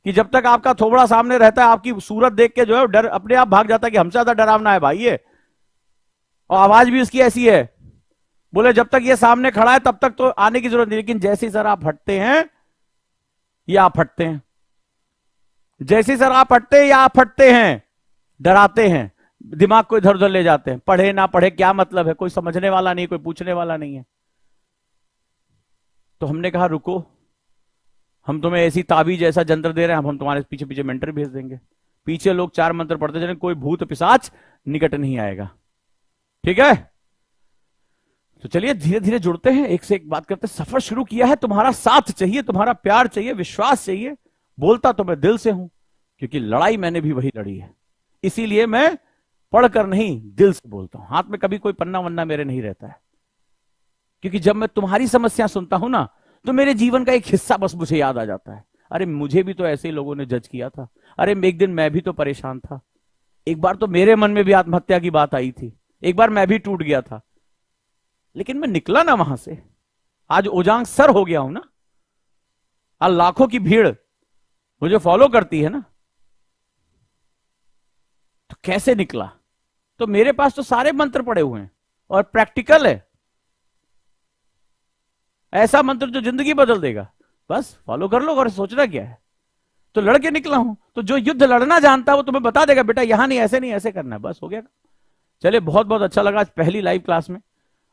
कि जब तक आपका थोबड़ा सामने रहता है, आपकी सूरत देख के जो है डर अपने आप भाग जाता है कि हमसे ज्यादा डरावना है भाई ये। और आवाज भी उसकी ऐसी है, बोले जब तक ये सामने खड़ा है तब तक तो आने की जरूरत नहीं, लेकिन जैसे ही सर आप हटते हैं या आप हटते हैं, जैसे सर आप हटते हैं या आप हटते हैं, डराते हैं, दिमाग को इधर उधर ले जाते हैं। पढ़े ना पढ़े क्या मतलब है, कोई समझने वाला नहीं, कोई पूछने वाला नहीं है। तो हमने कहा रुको, हम तुम्हें ऐसी ताबीज ऐसा जंतर दे रहे हैं, हम तुम्हारे पीछे पीछे मेंटर भेज देंगे। पीछे लोग 4 मंत्र पढ़ते चले, कोई भूत पिशाच निकट नहीं आएगा। ठीक है, तो चलिए धीरे धीरे जुड़ते हैं, एक से एक बात करते हैं। सफर शुरू किया है, तुम्हारा साथ चाहिए, तुम्हारा प्यार चाहिए, विश्वास चाहिए। बोलता तो मैं दिल से हूं, क्योंकि लड़ाई मैंने भी वही लड़ी है। इसीलिए मैं पढ़कर नहीं, दिल से बोलता हूं। हाथ में कभी कोई पन्ना वन्ना मेरे नहीं रहता है, क्योंकि जब मैं तुम्हारी समस्या सुनता हूं ना, तो मेरे जीवन का एक हिस्सा बस मुझे याद आ जाता है। अरे मुझे भी तो ऐसे ही लोगों ने जज किया था। अरे एक दिन मैं भी तो परेशान था। एक बार तो मेरे मन में भी आत्महत्या की बात आई थी। एक बार मैं भी टूट गया था, लेकिन मैं निकला ना वहां से। आज उजांग सर हो गया हूं ना, आज लाखों की भीड़ मुझे फॉलो करती है ना। तो कैसे निकला? तो मेरे पास तो सारे मंत्र पड़े हुए हैं और प्रैक्टिकल है। ऐसा मंत्र जो जिंदगी बदल देगा, बस फॉलो कर लो। और सोचना क्या है, तो लड़के निकला हूं। तो जो युद्ध लड़ना जानता है वो तुम्हें बता देगा, बेटा यहां नहीं, ऐसे नहीं, ऐसे करना है, बस हो गया। चलिए, बहुत बहुत अच्छा लगा आज पहली लाइव क्लास में।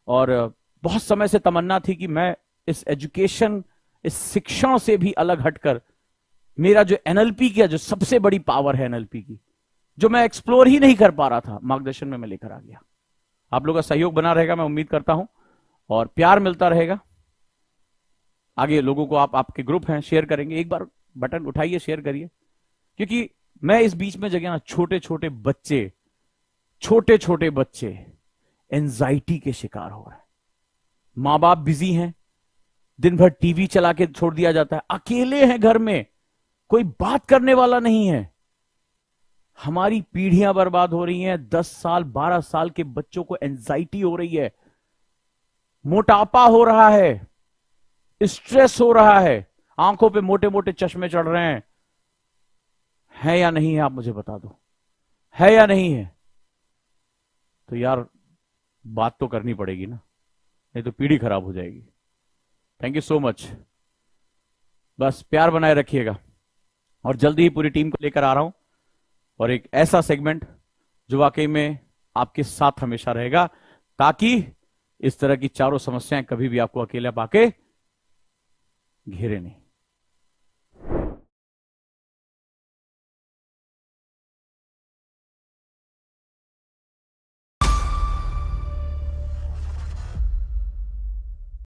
और बहुत समय से तमन्ना थी कि मैं इस एजुकेशन, इस शिक्षण से भी अलग हटकर मेरा जो एनएलपी की जो सबसे बड़ी पावर है, एनएलपी की, जो मैं एक्सप्लोर ही नहीं कर पा रहा था, मार्गदर्शन में मैं लेकर आ गया। आप लोगों का सहयोग बना रहेगा, मैं उम्मीद करता हूं, और प्यार मिलता रहेगा। आगे लोगों को आपके ग्रुप हैं, शेयर करेंगे। एक बार बटन उठाइए, शेयर करिए, क्योंकि मैं इस बीच में जगह ना छोटे छोटे बच्चे एंजाइटी के शिकार हो रहे हैं। मां बाप बिजी हैं, दिन भर टीवी चला के छोड़ दिया जाता है, अकेले हैं घर में, कोई बात करने वाला नहीं है। हमारी पीढ़ियां बर्बाद हो रही हैं। 10 साल 12 साल के बच्चों को एंजाइटी हो रही है, मोटापा हो रहा है, स्ट्रेस हो रहा है, आंखों पे मोटे मोटे चश्मे चढ़ रहे हैं। है या नहीं है, आप मुझे बता दो, है या नहीं है? तो यार बात तो करनी पड़ेगी ना, नहीं तो पीढ़ी खराब हो जाएगी। Thank you so much. बस प्यार बनाए रखिएगा, और जल्दी ही पूरी टीम को लेकर आ रहा हूं, और एक ऐसा सेगमेंट जो वाकई में आपके साथ हमेशा रहेगा, ताकि इस तरह की चारों समस्याएं कभी भी आपको अकेले पाके घेरे नहीं।